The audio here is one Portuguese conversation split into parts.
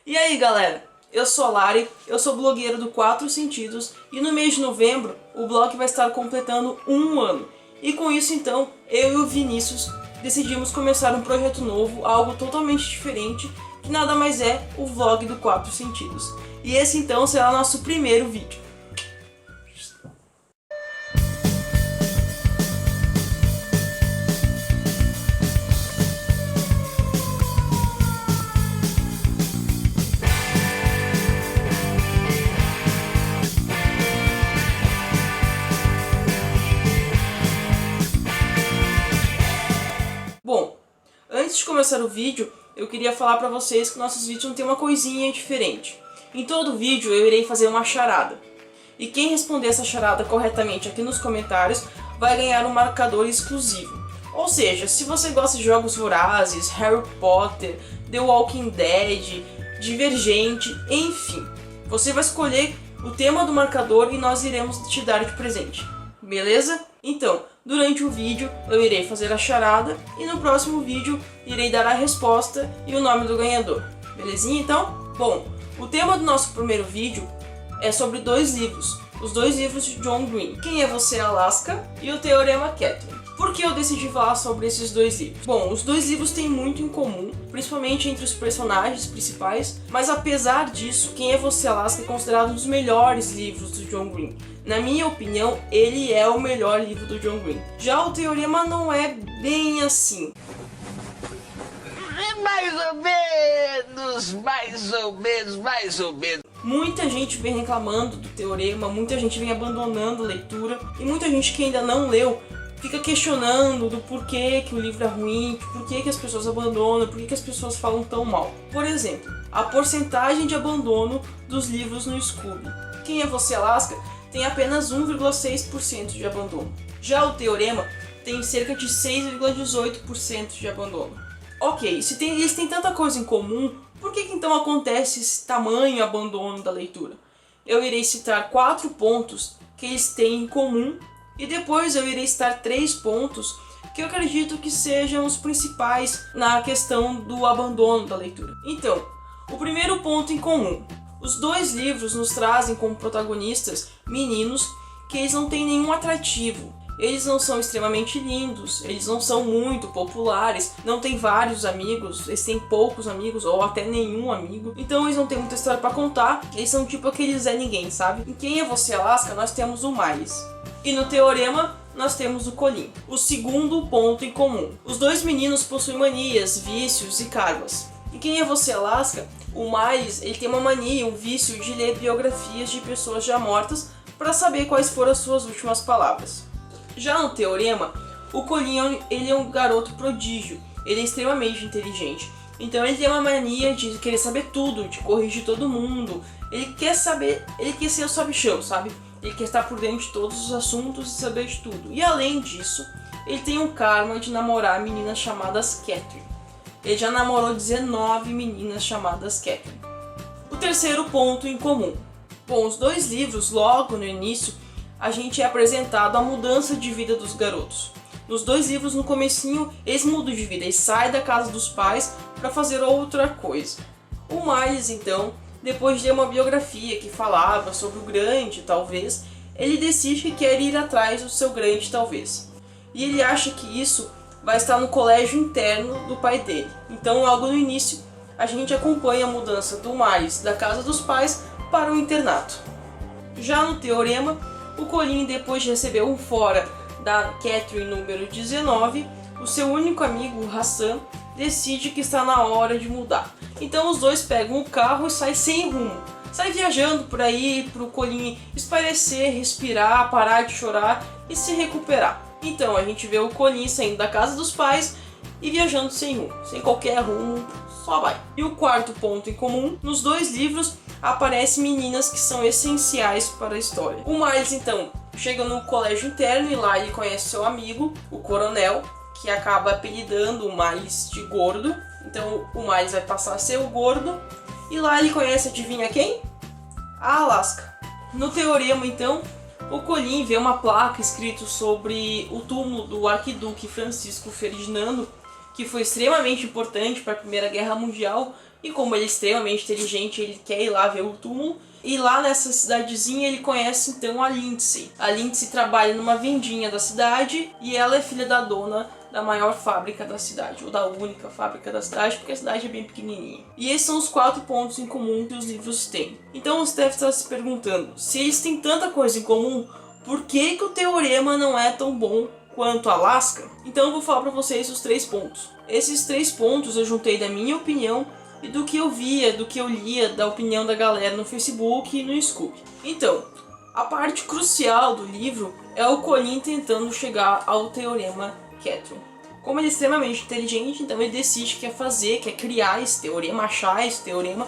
E aí galera, eu sou a Lari, eu sou blogueira do 4 Sentidos e no mês de novembro o blog vai estar completando 1 ano. E com isso então, eu e o Vinícius decidimos começar um projeto novo, algo totalmente diferente, que nada mais é o vlog do 4 Sentidos. E esse então será o nosso primeiro vídeo. Bom, antes de começar o vídeo, eu queria falar pra vocês que nossos vídeos vão ter uma coisinha diferente. Em todo vídeo eu irei fazer uma charada. E quem responder essa charada corretamente aqui nos comentários vai ganhar um marcador exclusivo. Ou seja, se você gosta de jogos vorazes, Harry Potter, The Walking Dead, Divergente, enfim, você vai escolher o tema do marcador e nós iremos te dar de presente. Beleza? Então, durante o vídeo eu irei fazer a charada e no próximo vídeo irei dar a resposta e o nome do ganhador. Belezinha então? Bom, o tema do nosso primeiro vídeo é sobre 2 livros. Os 2 livros de John Green. Quem é Você, Alaska? E o Teorema Catherine. Por que eu decidi falar sobre esses 2 livros? Bom, os 2 livros têm muito em comum, principalmente entre os personagens principais, mas apesar disso, Quem é Você, Alaska é considerado um dos melhores livros do John Green. Na minha opinião, ele é o melhor livro do John Green. Já o Teorema não é bem assim. Mais ou menos. Muita gente vem reclamando do Teorema, muita gente vem abandonando a leitura, e muita gente que ainda não leu fica questionando do porquê que o livro é ruim, por que as pessoas abandonam, por que as pessoas falam tão mal. Por exemplo, a porcentagem de abandono dos livros no Scooby. Quem é Você, Alaska? Tem apenas 1,6% de abandono. Já o Teorema tem cerca de 6,18% de abandono. Ok, se eles têm tanta coisa em comum, por que então acontece esse tamanho abandono da leitura? Eu irei citar 4 pontos que eles têm em comum e depois eu irei citar 3 pontos que eu acredito que sejam os principais na questão do abandono da leitura. Então, o primeiro ponto em comum. Os 2 livros nos trazem como protagonistas meninos que eles não têm nenhum atrativo. Eles não são extremamente lindos, eles não são muito populares, não têm vários amigos, eles têm poucos amigos ou até nenhum amigo. Então eles não têm muita história pra contar, eles são tipo aqueles Zé Ninguém, sabe? Em Quem é Você, Alaska, nós temos o Miles. E no Teorema, nós temos o Colin. O segundo ponto em comum. Os 2 meninos possuem manias, vícios e karmas. Em Quem é Você, Alaska, o Miles ele tem uma mania, um vício de ler biografias de pessoas já mortas para saber quais foram as suas últimas palavras. Já no Teorema, o Colin ele é um garoto prodígio, ele é extremamente inteligente. Então ele tem uma mania de querer saber tudo, de corrigir todo mundo. Ele quer ser o sabichão, sabe? Ele quer estar por dentro de todos os assuntos e saber de tudo. E além disso, ele tem um karma de namorar meninas chamadas Catherine. Ele já namorou 19 meninas chamadas Catherine. O terceiro ponto em comum. Bom, os 2 livros, logo no início, a gente é apresentado a mudança de vida dos garotos. Nos 2 livros, no comecinho, eles mudam de vida, eles saem da casa dos pais para fazer outra coisa. O Miles, então, depois de ler uma biografia que falava sobre o grande talvez, ele decide que quer ir atrás do seu grande talvez. E ele acha que isso vai estar no colégio interno do pai dele. Então, logo no início, a gente acompanha a mudança do Miles da casa dos pais para o internato. Já no Teorema, o Colin, depois de receber um fora da Catherine número 19, o seu único amigo, o Hassan, decide que está na hora de mudar. Então os 2 pegam o carro e saem sem rumo. Sai viajando por aí para o Colin espairecer, respirar, parar de chorar e se recuperar. Então a gente vê o Colin saindo da casa dos pais e viajando sem rumo, sem qualquer rumo, só vai. E o quarto ponto em comum, nos 2 livros aparecem meninas que são essenciais para a história. O Miles então chega no colégio interno e lá ele conhece seu amigo, o Coronel, que acaba apelidando o Miles de gordo. Então o Miles vai passar a ser o gordo e lá ele conhece, adivinha quem? A Alaska. No Teorema então, o Colin vê uma placa escrito sobre o túmulo do arquiduque Francisco Ferdinando, que foi extremamente importante para a Primeira Guerra Mundial, e como ele é extremamente inteligente, ele quer ir lá ver o túmulo. E lá nessa cidadezinha ele conhece então a Lindsay. A Lindsay trabalha numa vendinha da cidade e ela é filha da dona da maior fábrica da cidade, ou da única fábrica da cidade, porque a cidade é bem pequenininha. E esses são os 4 pontos em comum que os livros têm. Então você deve estar se perguntando, se eles têm tanta coisa em comum, por que o teorema não é tão bom quanto Alaska? Então eu vou falar para vocês os 3 pontos. Esses 3 pontos eu juntei da minha opinião e do que eu via, do que eu lia, da opinião da galera no Facebook e no Scoob. Então, a parte crucial do livro é o Colin tentando chegar ao teorema Catherine. Como ele é extremamente inteligente, então ele decide que quer criar esse teorema, achar esse teorema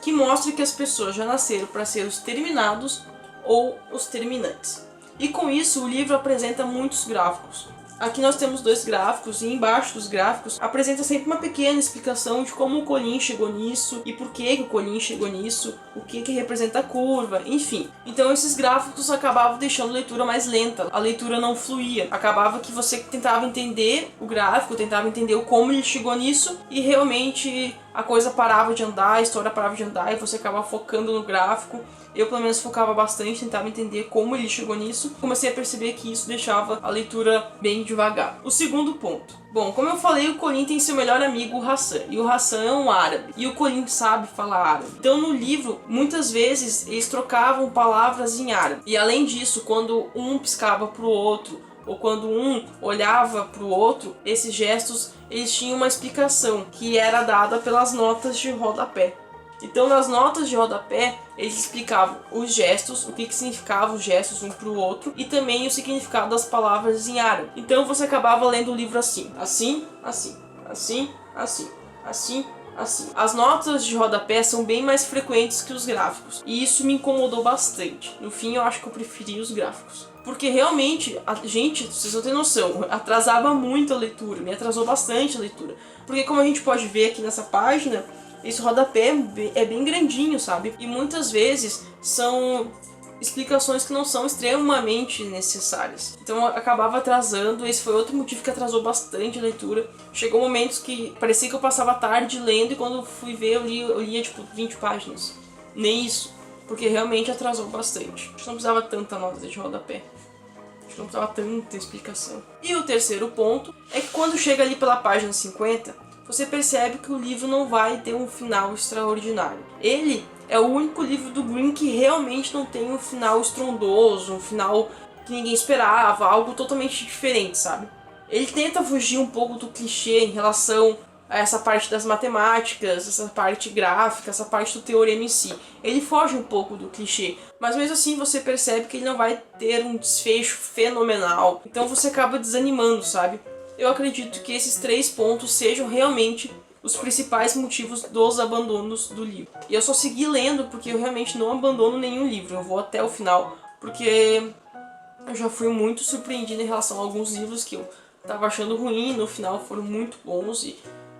que mostra que as pessoas já nasceram para ser os terminados ou os terminantes. E com isso o livro apresenta muitos gráficos. Aqui nós temos 2 gráficos e embaixo dos gráficos apresenta sempre uma pequena explicação de como o Colin chegou nisso e por que o Colin chegou nisso, o que representa a curva, enfim. Então esses gráficos acabavam deixando a leitura mais lenta, a leitura não fluía. Acabava que você tentava entender o gráfico, tentava entender como ele chegou nisso e realmente a coisa parava de andar, a história parava de andar e você acabava focando no gráfico. Eu pelo menos focava bastante, tentava entender como ele chegou nisso. Comecei a perceber que isso deixava a leitura bem devagar. O segundo ponto. Bom, como eu falei, o Colin tem seu melhor amigo, o Hassan. E o Hassan é um árabe. E o Colin sabe falar árabe. Então no livro, muitas vezes, eles trocavam palavras em árabe. E além disso, quando um piscava pro outro, ou quando um olhava pro outro, esses gestos, eles tinham uma explicação que era dada pelas notas de rodapé. Então nas notas de rodapé eles explicavam os gestos, o que significavam os gestos um para o outro e também o significado das palavras em árabe. Então você acabava lendo o livro assim, assim, assim, assim, assim, assim, assim. As notas de rodapé são bem mais frequentes que os gráficos e isso me incomodou bastante. No fim eu acho que eu preferi os gráficos. Porque realmente, gente, vocês não têm noção, atrasava muito a leitura, me atrasou bastante a leitura. Porque como a gente pode ver aqui nessa página, esse rodapé é bem grandinho, sabe? E muitas vezes são explicações que não são extremamente necessárias. Então acabava atrasando, esse foi outro motivo que atrasou bastante a leitura. Chegou momentos que parecia que eu passava a tarde lendo e quando fui ver eu lia tipo 20 páginas. Nem isso, porque realmente atrasou bastante. Acho que não precisava tanta nota de rodapé. Acho que não precisava tanta explicação. E o terceiro ponto é que quando chega ali pela página 50, você percebe que o livro não vai ter um final extraordinário. Ele é o único livro do Green que realmente não tem um final estrondoso, um final que ninguém esperava, algo totalmente diferente, sabe? Ele tenta fugir um pouco do clichê em relação a essa parte das matemáticas, essa parte gráfica, essa parte do teorema em si. Ele foge um pouco do clichê, mas mesmo assim você percebe que ele não vai ter um desfecho fenomenal. Então você acaba desanimando, sabe? Eu acredito que esses 3 pontos sejam realmente os principais motivos dos abandonos do livro. E eu só segui lendo porque eu realmente não abandono nenhum livro, eu vou até o final, porque eu já fui muito surpreendido em relação a alguns livros que eu estava achando ruim, no final foram muito bons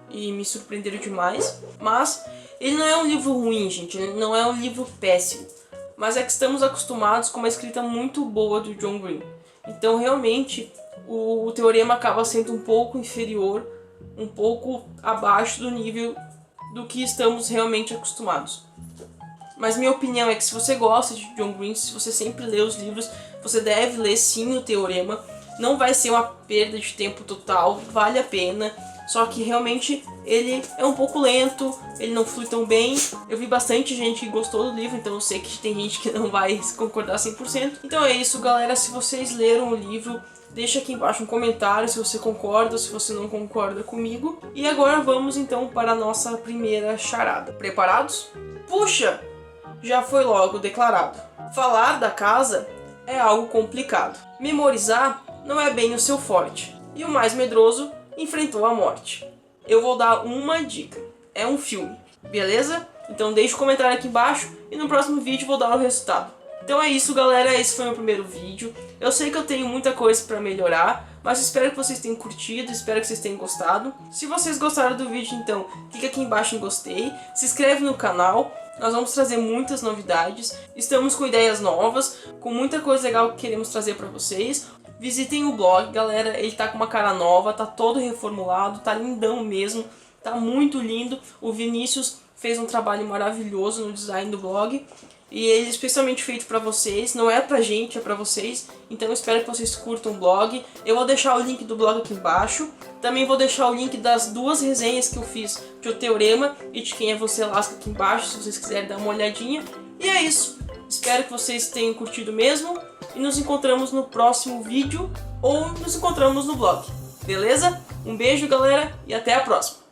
e me surpreenderam demais. Mas ele não é um livro ruim, gente, ele não é um livro péssimo, mas é que estamos acostumados com uma escrita muito boa do John Green. Então realmente o teorema acaba sendo um pouco inferior, um pouco abaixo do nível do que estamos realmente acostumados. Mas minha opinião é que se você gosta de John Green, se você sempre lê os livros, você deve ler sim o teorema. Não vai ser uma perda de tempo total, vale a pena. Só que realmente ele é um pouco lento, ele não flui tão bem. Eu vi bastante gente que gostou do livro, então eu sei que tem gente que não vai concordar 100%. Então é isso, galera. Se vocês leram o livro, deixa aqui embaixo um comentário se você concorda ou se você não concorda comigo. E agora vamos então para a nossa primeira charada. Preparados? Puxa! Já foi logo declarado. Falar da casa é algo complicado. Memorizar não é bem o seu forte. E o mais medroso enfrentou a morte. Eu vou dar uma dica. É um filme, beleza? Então deixa o comentário aqui embaixo e no próximo vídeo vou dar o resultado. Então é isso, galera, esse foi o meu primeiro vídeo. Eu sei que eu tenho muita coisa pra melhorar, mas espero que vocês tenham curtido, espero que vocês tenham gostado. Se vocês gostaram do vídeo, então clica aqui embaixo em gostei, se inscreve no canal. Nós vamos trazer muitas novidades, estamos com ideias novas, com muita coisa legal que queremos trazer pra vocês. Visitem o blog, galera, ele tá com uma cara nova, tá todo reformulado, tá lindão mesmo, tá muito lindo. O Vinícius fez um trabalho maravilhoso no design do blog. E ele é especialmente feito pra vocês, não é pra gente, é pra vocês. Então eu espero que vocês curtam o blog. Eu vou deixar o link do blog aqui embaixo. Também vou deixar o link das 2 resenhas que eu fiz de O Teorema e de Quem é Você Lasca aqui embaixo, se vocês quiserem dar uma olhadinha. E é isso. Espero que vocês tenham curtido mesmo. E nos encontramos no próximo vídeo ou nos encontramos no blog. Beleza? Um beijo, galera, e até a próxima.